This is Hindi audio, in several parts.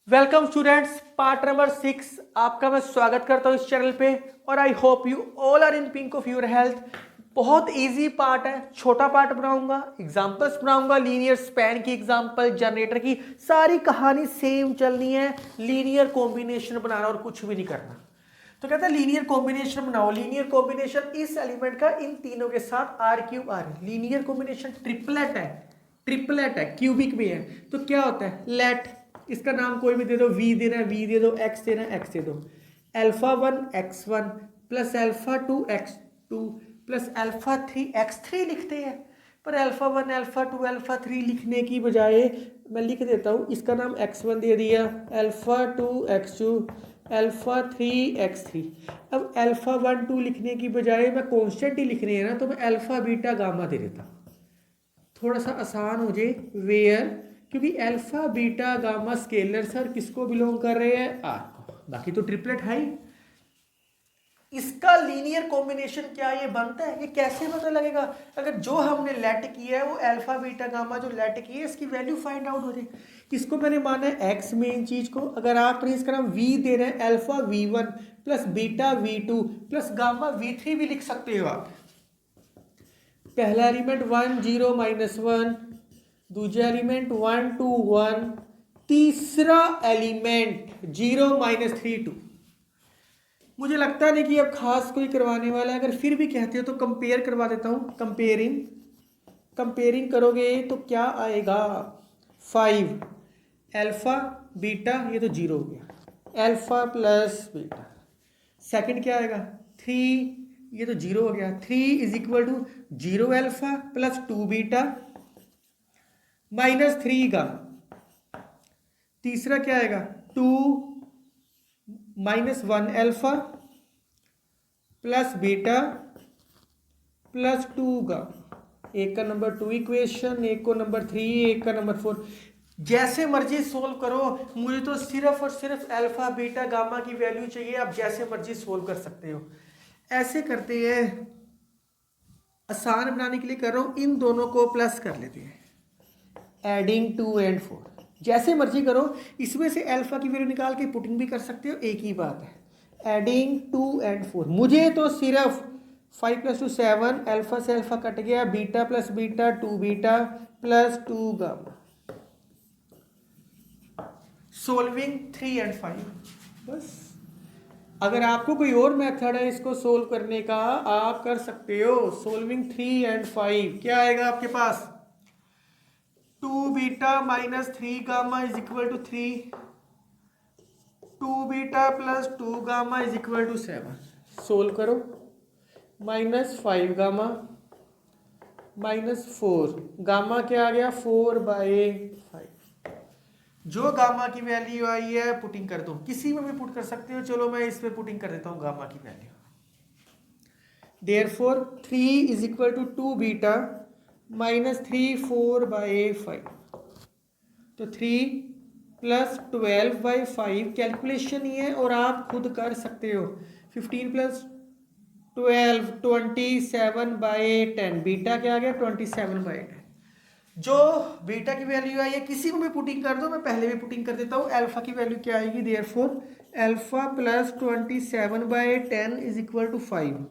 वेलकम स्टूडेंट्स, पार्ट नंबर 6 आपका मैं स्वागत करता हूँ इस चैनल पे। और I hope you all are in pink of your health. बहुत इजी पार्ट है, छोटा पार्ट बनाऊंगा, एग्जांपल्स बनाऊंगा, लीनियर स्पैन की एग्जांपल, जनरेटर की, सारी कहानी सेम चलनी है। लीनियर कॉम्बिनेशन बनाना और कुछ भी नहीं करना। तो कहता है लीनियर कॉम्बिनेशन बनाओ। लीनियर कॉम्बिनेशन इस एलिमेंट का इन तीनों के साथ R cube R. Linear combination triplet है, ट्रिपलेट है, क्यूबिक में है। तो क्या होता है, लेट इसका नाम कोई भी दे दो, वी देना है वी दे दो, एक्स देना है एक्स दे दो। Alpha 1 x1 plus alpha 2 x2 plus alpha 3 x3 लिखते हैं। पर अल्फा 1 अल्फा 2 अल्फा 3 लिखने की बजाय मैं लिख देता हूँ, इसका नाम x1 दे दिया, अल्फा 2 x2 अल्फा 3 x3। अब अल्फा 1 2 लिखने की बजाय मैं कॉन्स्टेंट ही लिखनी है ना, तो मैं अल्फा बीटा गामा दे देता हूँ, थोड़ा सा आसान हो जाए। वेयर, क्योंकि alpha beta gamma scalar sir किसको बिलोंग कर रहे हैं, आर को। बाकी तो ट्रिपलेट है ही। इसका लीनियर कॉम्बिनेशन क्या ये बनता है, ये कैसे पता लगेगा? अगर जो हमने लेट किया है वो अल्फा बीटा गामा जो लेट किया है इसकी वैल्यू फाइंड आउट हो जाए। इसको मैंने माना है एक्स मेन चीज को। अगर आप इसका नाम वी दे रहे हैं, alpha v1 plus beta v2 plus gamma v3 भी लिख सकते हो आप। पहला एलिमेंट 1 0 -1, दूसरा एलिमेंट 1 2 1, तीसरा एलिमेंट 0 -3 2। मुझे लगता नहीं कि अब खास कोई करवाने वाला है, अगर फिर भी कहते हो तो कंपेयर करवा देता हूँ। कंपेयरिंग कंपेयरिंग करोगे तो क्या आएगा, 5 अल्फा बीटा, ये तो 0 हो गया, अल्फा प्लस बीटा। सेकंड क्या आएगा, 3, ये तो 0 हो गया, 3 is equal to 0 alpha plus 2 beta -3 gamma. तीसरा क्या आएगा, 2 -1 alpha plus beta plus 2 gamma. एक का नंबर 2 इक्वेशन, एक को नंबर 3, एक का नंबर 4। जैसे मर्जी सोल्व करो, मुझे तो सिर्फ और सिर्फ अल्फा बीटा गामा की वैल्यू चाहिए। आप जैसे मर्जी सोल्व कर सकते हो। ऐसे करते हैं, आसान बनाने के लिए कर रहा हूं, इन दोनों को प्लस कर लेते हैं, एडिंग 2 एंड 4। जैसे मर्जी करो, इसमें से अल्फा की वैल्यू निकाल के पुटिंग भी कर सकते हो, एक ही बात है। एडिंग 2 एंड 4, मुझे तो सिर्फ 5 + 2 7, अल्फा से अल्फा कट गया, beta plus beta 2 beta plus 2 gamma. Solving 3 and 5, बस। अगर आपको कोई और मेथड है इसको सोल्व करने का, आप कर सकते हो। सोल्विंग 3 एंड 5 क्या आएगा आपके पास, 2 beta -3 gamma is equal to 3, 2 beta plus 2 gamma is equal to 7। Solve करो, -5 गामा -4 गामा क्या आ गया, 4/5। जो गामा की वैल्यू आई है पुटिंग कर दो, किसी में भी पुट कर सकते हो। चलो मैं इस पे पुटिंग कर देता हूं गामा की value. Therefore 3 is equal to 2 beta -3 4/5। तो 3 प्लस 12/5 कैलकुलेशन ही है और आप खुद कर सकते हो। 15 प्लस 12 27/10। बीटा क्या आ गया, 27/10। जो बीटा की वैल्यू आई है किसी को भी पुटिंग कर दो, मैं पहले भी पुटिंग कर देता हूँ। अल्फा की वैल्यू क्या आएगी, therefore alpha plus 27/10 is equal to 5।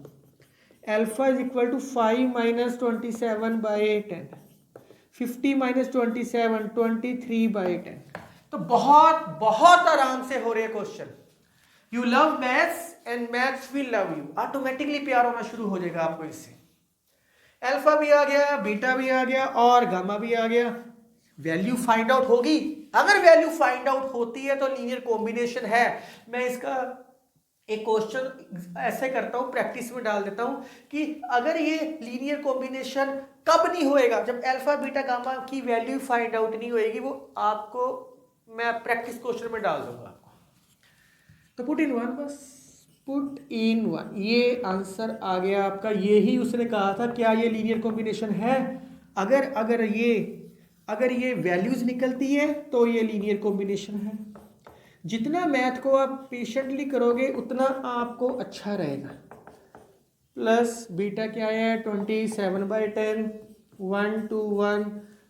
Alpha is equal to 5 - 27/10। 50 - 27 23/10। तो बहुत बहुत आराम से हो रहे question. You love maths and maths will love you. Automatically प्यार होना शुरू हो जाएगा आपको इससे। अल्फा भी आ गया, बीटा भी आ गया और गामा भी आ गया। वैल्यू फाइंड आउट होगी। अगर वैल्यू फाइंड आउट होती है तो लीनियर कॉम्बिनेशन है। मैं इसका एक क्वेश्चन ऐसे करता हूं, प्रैक्टिस में डाल देता हूं कि अगर ये लीनियर कॉम्बिनेशन कब नहीं होएगा, जब अल्फा बीटा गामा की वैल्यू फाइंड आउट नहीं होएगी। वो आपको मैं प्रैक्टिस क्वेश्चन में डाल दूंगा। तो पुट इन वन, बस पुट इन वन, ये आंसर आ गया आपका। ये ही उसने कहा था, क्या ये लीनियर कॉम्बिनेशन है? अगर अगर ये वैल्यूज निकलती है तो ये लीनियर कॉम्बिनेशन है। जितना मैथ को आप पेशेंटली करोगे उतना आपको अच्छा रहेगा। प्लस बीटा क्या आया है, 27/10, 1 2 1।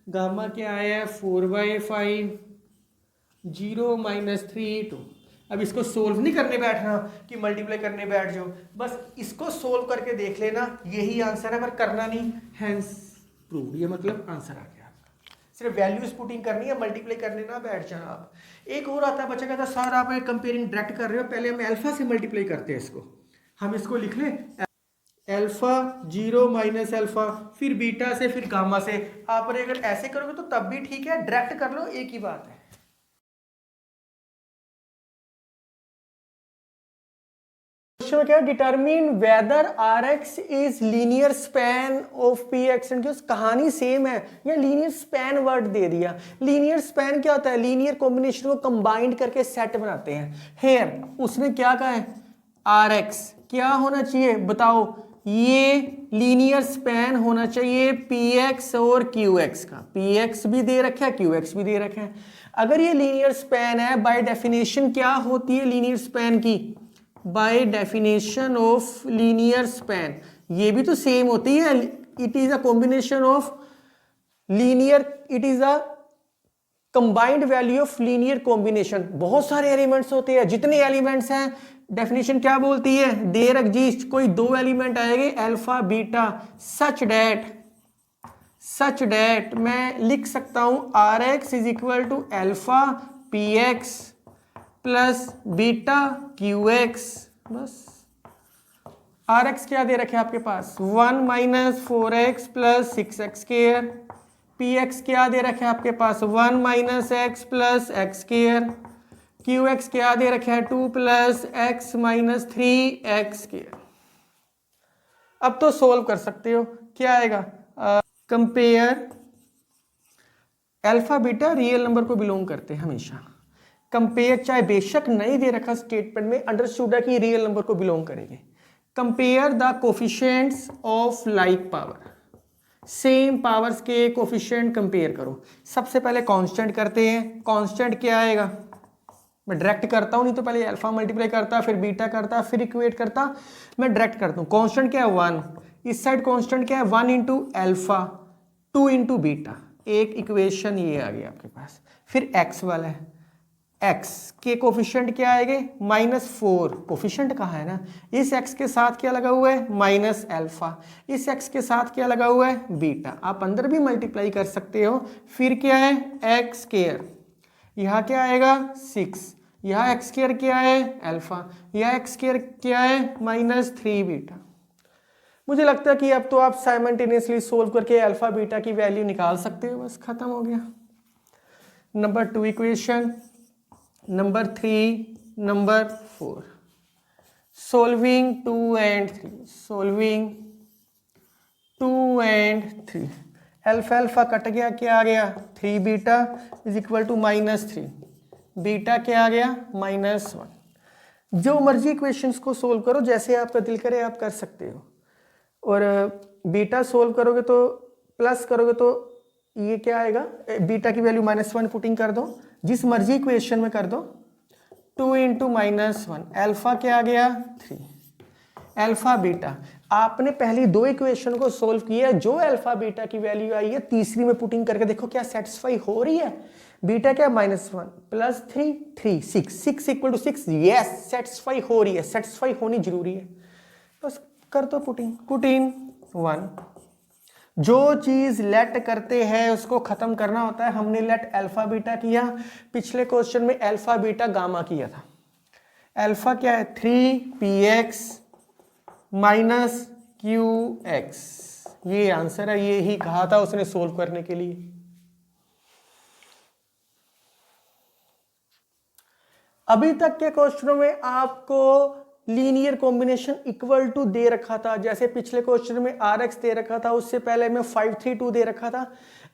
गामा क्या आया है, 4/5। 0 माइनस 3 2। अब इसको सोल्व नहीं करने बैठना कि मल्टीप्लाई करने बैठ जाओ, बस इसको सोल्व करके देख लेना, यही आंसर है, पर करना नहीं, हैंस प्रूव, ये मतलब आंसर आ गया आपका। सिर्फ वैल्यूज पुटिंग करनी है, मल्टीप्लाई करने ना बैठ जाना आप। एक और आता है, बच्चा कहता है सर आप कंपेयरिंग डायरेक्ट कर रहे हो, पहले हम अल्फा से मल्टीप्लाई करते हैं इसको, हम इसको लिख लें अल्फा 0 माइनस अल्फा, फिर बीटा से, फिर गामा से। आप अगर ऐसे करोगे तो तब भी ठीक है, डायरेक्ट कर लो, एक ही बात है। क्वेश्चन क्या है, determine whether R X is linear span of P X and Qs. कहानी सेम है, या लीनियर स्पैन वर्ड दे दिया। लीनियर स्पैन क्या होता है, लीनियर कॉम्बिनेशन को कंबाइंड करके सेट बनाते हैं। हेयर उसने क्या कहा है, आर एक्स क्या होना चाहिए बताओ, ये लीनियर स्पैन होना चाहिए पी एक्स और क्यू एक्स का। पी एक्स भी दे रखा है, क्यू एक्स भी दे रखा है। अगर ये लीनियर स्पैन है, बाय डेफिनेशन क्या होती है लीनियर स्पैन की, bye definition of linear span, ये भी तो सेम होती है, it is a combination of linear, it is a combined value of linear combination. बहुत सारे एलिमेंट्स होते हैं, जितने एलिमेंट्स हैं डेफिनेशन क्या बोलती है, देयर एग्जिस्ट कोई दो एलिमेंट आएंगे अल्फा बीटा, सच डेट मैं लिख सकता हूं R X is equal to alpha P X plus beta Q X. बस आर एक्स क्या दे रखे आपके पास, 1 minus 4x plus 6x square. P X क्या दे रखे आपके पास, 1 minus X plus X square. Q X क्या दे रखे है, 2 plus x minus 3x square. अब तो सोल्व कर सकते हो, क्या आएगा, compare alpha beta real number को बिलोंग करते हैं हमेशा। कंपेयर चाहे बेशक नहीं दे रखा स्टेटमेंट में, अंडरस्टूड है कि रियल नंबर को बिलोंग करेंगे। Compare the coefficients of like power, same powers के कोफिशिएंट कंपेयर करो। सबसे पहले कांस्टेंट करते हैं, कांस्टेंट क्या आएगा, मैं डायरेक्ट करता हूं, नहीं तो पहले अल्फा मल्टीप्लाई करता, फिर बीटा करता, फिर इक्वेट करता, मैं डायरेक्ट करता हूं। कांस्टेंट क्या है 1, इस साइड कांस्टेंट क्या है 1 इंटू अल्फा 2 इंटू बीटा, एक इक्वेशन ये आ गया आपके पास। फिर एक्स वाला है, एक्स के कोफिशिएंट क्या आएंगे -4, कोफिशिएंट कहाँ है ना, इस एक्स के साथ क्या लगा हुआ है माइनस अल्फा, इस एक्स के साथ क्या लगा हुआ है बीटा, आप अंदर भी मल्टीप्लाई कर सकते हो। फिर क्या है एक्स स्क्वायर, यहाँ क्या आएगा 6, यहाँ एक्स स्क्वायर क्या है अल्फा, यहाँ एक्स स्क्वायर क्या है -3 बीटा। मुझे लगता है कि अब तो आप साइमल्टेनियसली सोल्व करके अल्फा बीटा की वैल्यू निकाल सकते हो, बस खत्म हो गया। Number 2 equation, number 3, number 4, solving 2 and 3, solving 2 and 3, alpha alpha cut गया, क्या आ गया 3 beta is equal to -3, beta क्या आ गया -1। जो मर्जी इक्वेशंस को सोल्व करो, जैसे आपका दिल करे आप कर सकते हो। और बीटा सोल्व करोगे तो प्लस करोगे तो ये क्या आएगा, बीटा की वैल्यू -1 पुटिंग कर दो, जिस मर्जी इक्वेशन में कर दो, 2 इंटू -1, अल्फा क्या आ गया 3, अल्फा बीटा। आपने पहली दो इक्वेशन को सोल्व किया, जो अल्फा बीटा की वैल्यू आई है तीसरी में पुटिंग करके देखो क्या सेटिस्फाई हो रही है। बीटा क्या -1 plus 3 3 6 equal to 6, yes satisfy हो रही है, सेटिस्फाई होनी जरूरी है, बस कर दो पुट इन 1। जो चीज लेट करते हैं उसको खत्म करना होता है। हमने लेट अल्फा बीटा किया, पिछले क्वेश्चन में अल्फा बीटा गामा किया था। अल्फा क्या है 3px माइनस qx, ये आंसर है, ये ही कहा था उसने सोल्व करने के लिए। अभी तक के क्वेश्चनों में आपको लीनियर कॉम्बिनेशन इक्वल टू दे रखा था, जैसे पिछले क्वेश्चन में rx दे रखा था, उससे पहले में 532 दे रखा था।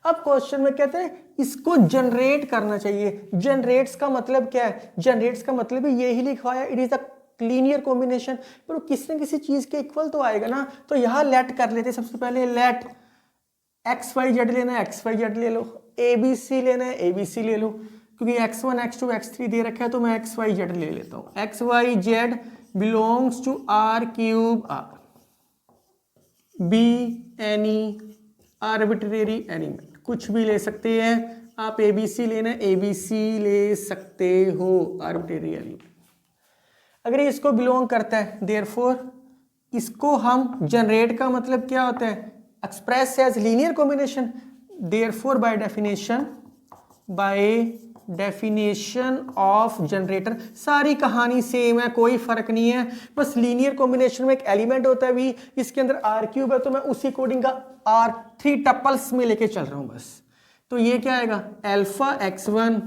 अब क्वेश्चन में कहते हैं इसको जनरेट करना चाहिए। जनरेट्स का मतलब क्या है, जनरेट्स का मतलब यही लिखा है, it is a linear combination, पर किसी न किसी चीज के इक्वल तो आएगा ना। तो यहां लेट कर लेते, सबसे पहले लेट एक्स वाई जेड लेना है, एक्स वाई जेड ले लो, ए बी सी लेना है, ए बी सी ले लो, क्योंकि x1 x2 x3 दे रखा है तो मैं एक्स वाई जेड ले लेता हूं। X Y Z belongs to r cube r, be any arbitrary element, कुछ भी ले सकते हैं, आप ABC लेना है ABC ले सकते हो आर्बिट्रेरी एलिमेंट। अगर ये इसको बिलोंग करता है देयरफॉर इसको हम जनरेट का मतलब क्या होता है express as linear combination, therefore by definition of generator सारी कहानी सेम है, कोई फर्क नहीं है, बस लीनियर कॉम्बिनेशन में एक एलिमेंट होता है भी, इसके अंदर R क्यूब है तो मैं उसी कोडिंग का R3 टपल्स में लेके चल रहा हूं बस। तो ये क्या आएगा alpha x1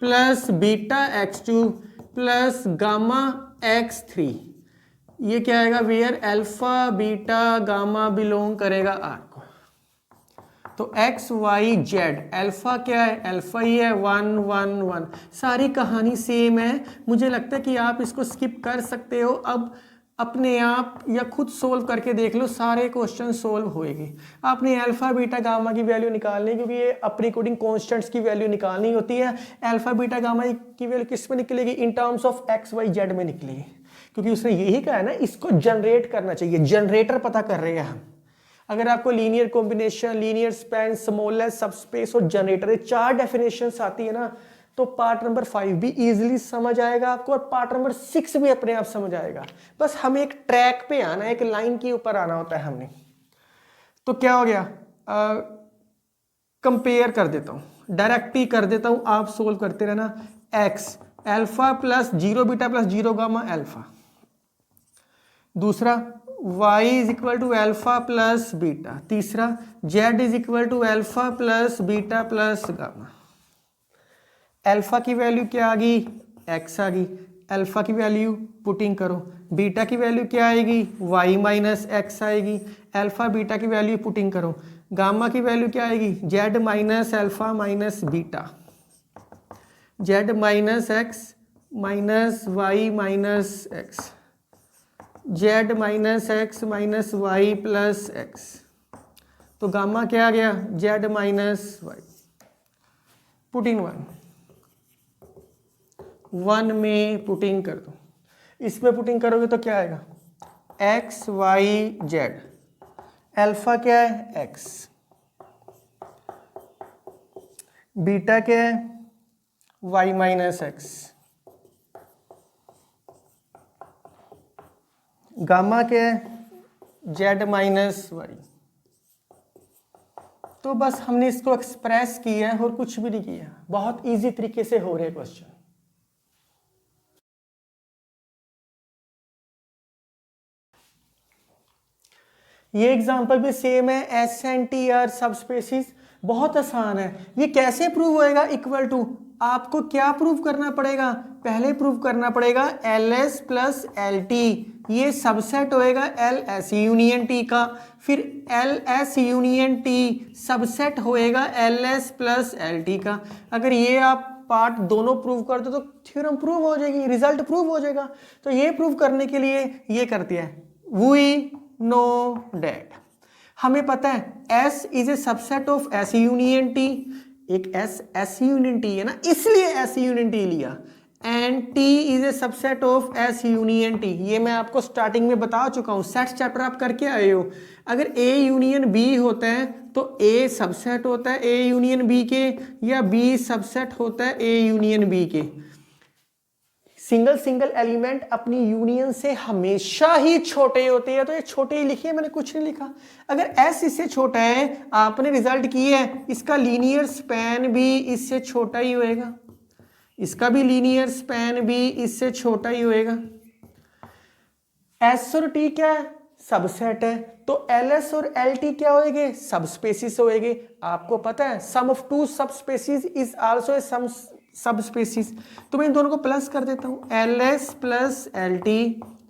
plus beta x2 plus gamma x3, ये क्या आएगा where alpha beta gamma belong करेगा R को। तो x y z अल्फा क्या है अल्फा ही है 1 1 1, सारी कहानी सेम है। मुझे लगता है कि आप इसको स्किप कर सकते हो, अब अपने आप या खुद सोल्व करके देख लो, सारे क्वेश्चन सोल्व होएंगे। आपने अल्फा बीटा गामा की वैल्यू निकालनी है क्योंकि ये अपनी कोडिंग कॉन्स्टेंट्स की वैल्यू निकालनी होती है। अल्फा बीटा गामा की वैल्यू किस में निकलेगी in terms of x y z में निकलेगी, क्योंकि उसने यही कहा है ना इसको जनरेट करना चाहिए, जनरेटर पता कर रहे हैं हम। अगर आपको linear combination, linear span, smallest subspace और जनरेटर ये 4 डेफिनेशंस आती है ना, तो पार्ट नंबर 5 भी इजीली समझ आएगा आपको और पार्ट नंबर 6 भी अपने आप समझ आएगा। बस हमें एक ट्रैक पे आना है, एक लाइन के ऊपर आना होता है हमने। तो क्या हो गया कंपेयर कर देता हूं, डायरेक्ट ही कर देता हूं, आप सोल्व करते रहना। X alpha plus 0 beta plus 0 gamma alpha, दूसरा y is equal to alpha plus beta, तीसरा z is equal to alpha plus beta plus gamma. Alpha की वैल्यू क्या आ गई x आ गई, अल्फा की वैल्यू पुटिंग करो, बीटा की वैल्यू क्या आएगी y माइनस x आएगी, अल्फा बीटा की वैल्यू पुटिंग करो, गामा की वैल्यू क्या आएगी z minus alpha minus beta, z minus x minus y minus x, z minus X minus Y plus X. तो गामा क्या आ गया z माइनस वाई, पुटिंग 1 में पुटिंग कर दो, इसमें पुटिंग करोगे तो क्या आएगा एक्स वाई जेड, अल्फा क्या है x, बीटा क्या है y माइनस एक्स, गामा क्या है z माइनस वाई। तो बस हमने इसको एक्सप्रेस किया है और कुछ भी नहीं किया, बहुत इजी तरीके से हो रहे क्वेश्चन। ये एग्जांपल भी सेम है, एस एन टी आर सब स्पेसिस, बहुत आसान है। ये कैसे प्रूव होएगा इक्वल टू, आपको क्या प्रूव करना पड़ेगा, पहले प्रूव करना पड़ेगा L S plus L T, ये सबसेट होएगा एल एस यूनियन टी का, फिर L S union T subset होएगा L S plus L T का। अगर ये आप पार्ट दोनों प्रूव कर दो तो थ्योरम प्रूव हो जाएगी, रिजल्ट प्रूव हो जाएगा। तो ये प्रूव करने के लिए ये करते हैं, वी नो डैट, हमें पता है S is a subset of S union T, एक S यूनियन T है ना, इसलिए S यूनियन T लिया, and T is a subset of S union T। ये मैं आपको स्टार्टिंग में बता चुका हूं, सेट चैप्टर आप करके आए हो। अगर A यूनियन B होता है तो A सबसेट होता है A यूनियन B के, या B सबसेट होता है A यूनियन B के। सिंगल एलिमेंट अपनी यूनियन से हमेशा ही छोटे होते हैं, तो ये छोटे ही लिखे, मैंने कुछ नहीं लिखा। अगर S इससे छोटा है, आपने रिजल्ट किया है, इसका लीनियर स्पैन भी इससे छोटा ही होएगा, इसका भी लीनियर स्पैन भी इससे छोटा ही होएगा। S और T क्या है सबसेट है, तो LS और LT क्या होएंगे सबस्पेसिस होएंगे। आपको पता है sum of two subspaces is also a sum subspaces, तो मैं इन दोनों को प्लस कर देता हूं, LS plus LT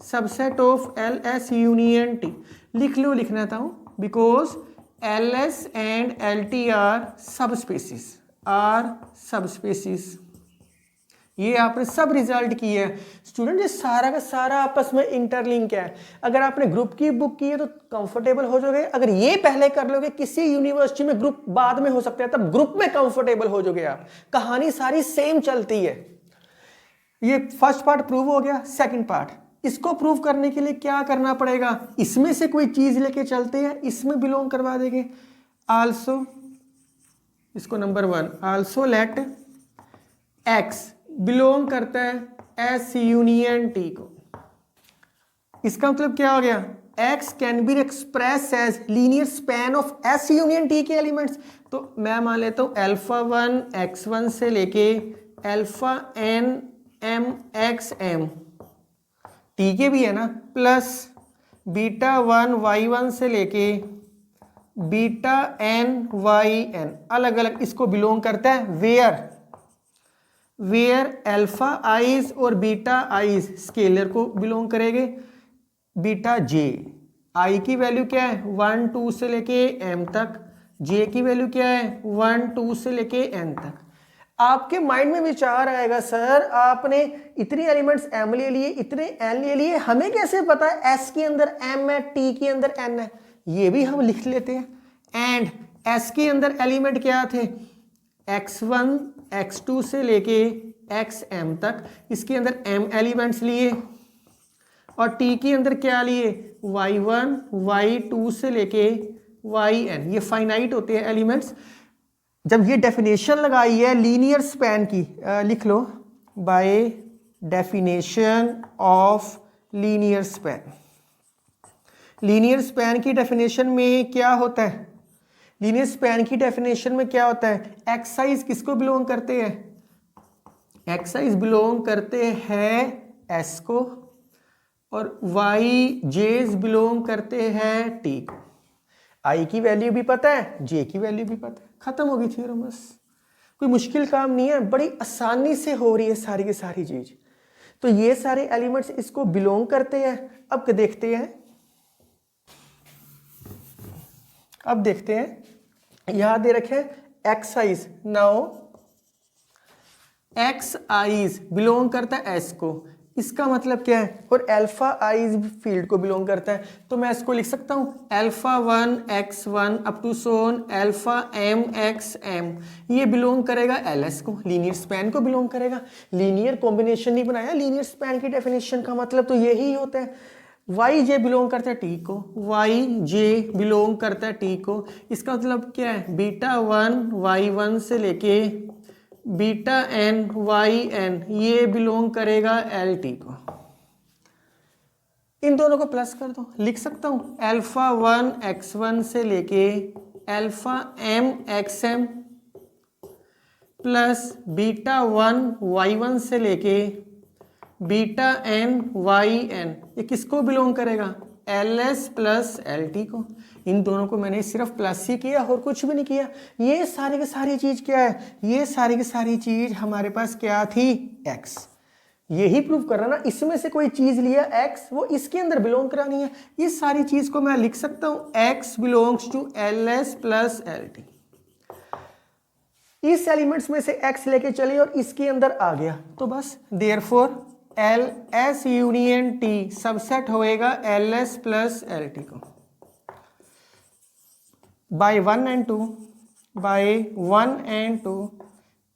subset of LS union T। लिख लो, लिखना था because LS and LT are subspaces. ये आपने सब रिजल्ट किया है स्टूडेंट, ये सारा का सारा आपस में इंटरलिंक है। अगर आपने ग्रुप की बुक की है तो कंफर्टेबल हो जाओगे, अगर ये पहले कर लोगे, किसी यूनिवर्सिटी में ग्रुप बाद में हो सकता है, तब ग्रुप में कंफर्टेबल हो जाओगे आप। कहानी सारी सेम चलती है। ये फर्स्ट पार्ट प्रूव हो गया। सेकंड पार्ट, इसको प्रूव करने के लिए क्या करना पड़ेगा, इसमें से कोई चीज लेके चलते हैं, इसमें बिलोंग करवा देंगे। आल्सो इसको number 1। Also let x belong करता है S यूनियन T को। इसका मतलब क्या हो गया, x can be express as linear span of S union T के एलिमेंट्स। तो मैं मान लेता हूँ अल्फा 1 x1 से लेके alpha n m x m T के भी है ना, प्लस बीटा 1 y1 से लेके बीटा n yn अलग अलग इसको बिलोंग करता है वेयर अल्फा आइज और बीटा आइज स्केलर को बिलोंग करेंगे, बीटा जे आई की वैल्यू क्या है 1 2 से लेके m तक, जे की वैल्यू क्या है 1 2 से लेके n तक। आपके माइंड में विचार आएगा सर आपने इतने एलिमेंट्स m ले लिए, इतने n ले लिए, हमें कैसे पता है s के अंदर m है t के अंदर n है। ये भी हम लिख लेते हैं। एंड s के अंदर एलिमेंट क्या थे x1 x2 से लेके xm तक, इसके अंदर m एलिमेंट्स लिए, और t के अंदर क्या लिए y1 y2 से लेके yn। ये फाइनाइट होते हैं एलिमेंट्स। जब ये डेफिनेशन लगाई है लीनियर स्पैन की, लिख लो by definition of linear span. Linear span की डेफिनेशन में क्या होता है, लीनियर स्पैन की डेफिनेशन में क्या होता है, एक्साइज किसको बिलोंग करते हैं, एक्साइज बिलोंग करते हैं s को, और वाई जेज बिलोंग करते हैं टी को। आई की वैल्यू भी पता है, जे की वैल्यू भी पता है, खत्म होगी थ्योरम। बस कोई मुश्किल काम नहीं है, बड़ी आसानी से हो रही है सारी की सारी चीज। तो ये सारे एलिमेंट्स इसको बिलोंग करते हैं। अब देखते हैं, अब देखते हैं, यहां दे रखे X i's. Now X i's belong करता है एस को, इसका मतलब क्या है, और अल्फा आइज फील्ड को बिलोंग करता है। तो मैं इसको लिख सकता हूं अल्फा 1 x1 अप टू सोन अल्फा m x m, ये बिलोंग करेगा ls को, लीनियर स्पैन को बिलोंग करेगा। लीनियर कॉम्बिनेशन नहीं बनाया, लीनियर स्पैन की डेफिनेशन का मतलब तो यही होता है। वाई जे बिलोंग करता है टी को, वाई जे बिलोंग करता है टी को, इसका मतलब क्या है, बीटा 1 y1 से लेके बीटा n वाई एन, ये बिलोंग करेगा एल टी को। इन दोनों को प्लस कर दो, लिख सकता हूं अल्फा 1 x1 से लेके alpha m xm plus beta 1 y1 से लेके बीटा n yn, ये किसको बिलोंग करेगा, ls प्लस एल टी को। इन दोनों को मैंने सिर्फ प्लस ही किया और कुछ भी नहीं किया। ये सारी की सारी चीज क्या है, ये सारी की सारी चीज हमारे पास क्या थी, x। यही प्रूव कर रहा ना, इसमें से कोई चीज लिया x, वो इसके अंदर बिलोंग करानी है। इस सारी चीज को मैं लिख सकता हूं x belongs to ls plus L T. इस एलिमेंट्स में से x लेके चले और इसके अंदर आ गया, तो बस therefore ls union t subset होएगा ls प्लस एल टी को। By 1 and 2, by 1 and 2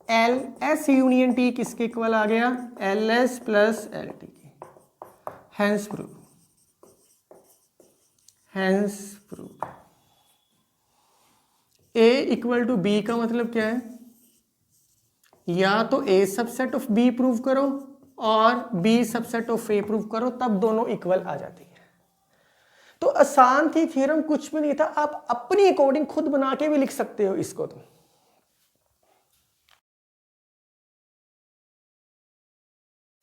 ls union t किसके इक्वल आ गया, ls प्लस एल टी की। Hence prove, hence prove. a equal to b का मतलब क्या है, या तो a subset of b prove करो और b subset of a prove करो, तब दोनों इक्वल आ जाती है। तो आसान थी थ्योरम, कुछ भी नहीं था। आप अपनी अकॉर्डिंग खुद बना के भी लिख सकते हो इसको। तो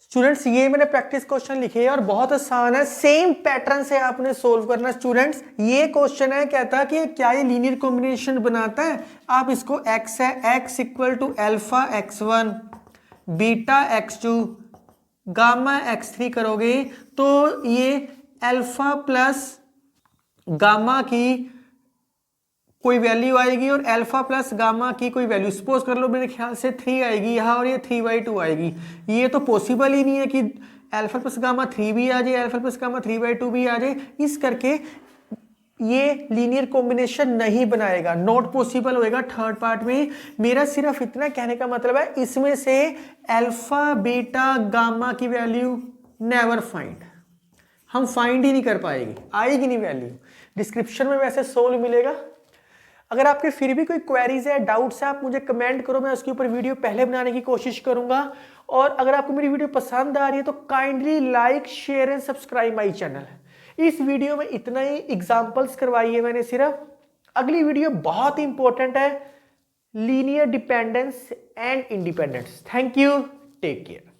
स्टूडेंट्स ये मैंने प्रैक्टिस क्वेश्चन लिखे हैं और बहुत आसान है, सेम पैटर्न से आपने सोल्व करना। स्टूडेंट्स ये क्वेश्चन है, कहता है कि क्या ये लीनियर कॉम्बिनेशन बनाता है। आप इसको x है, x equal to alpha x1 beta x2 gamma x3 करोगे तो ये अल्फा प्लस गामा की कोई वैल्यू आएगी और अल्फा प्लस गामा की कोई वैल्यू, सपोज कर लो मेरे ख्याल से 3 आएगी यहाँ और ये 3/2 आएगी। ये तो पॉसिबल ही नहीं है कि अल्फा प्लस गामा 3 भी आ जाए, अल्फा प्लस गामा 3/2 भी आ जाए। इस करके ये लीनियर कॉम्बिनेशन नहीं बनाएगा, नॉट पॉसिबल होएगा थर्ड पार्ट में। मेरा सिर्फ इतना कहने का मतलब है, इसमें से अल्फा बीटा गामा की वैल्यू नेवर फाइंड, हम फाइंड ही नहीं कर पाएंगे, आएगी नहीं वैल्यू। डिस्क्रिप्शन में वैसे सोल्व मिलेगा, अगर आपके फिर भी कोई क्वेरीज है, डाउट्स है, आप मुझे कमेंट करो, मैं उसके ऊपर वीडियो पहले बनाने की कोशिश करूंगा। और अगर आपको मेरी वीडियो पसंद आ रही है तो kindly like, share and subscribe my channel. इस वीडियो में इतना ही, एग्जाम्पल्स करवाई है मैंने सिर्फ। अगली वीडियो बहुत इंपॉर्टेंट है, linear dependence and independence. Thank you, take care.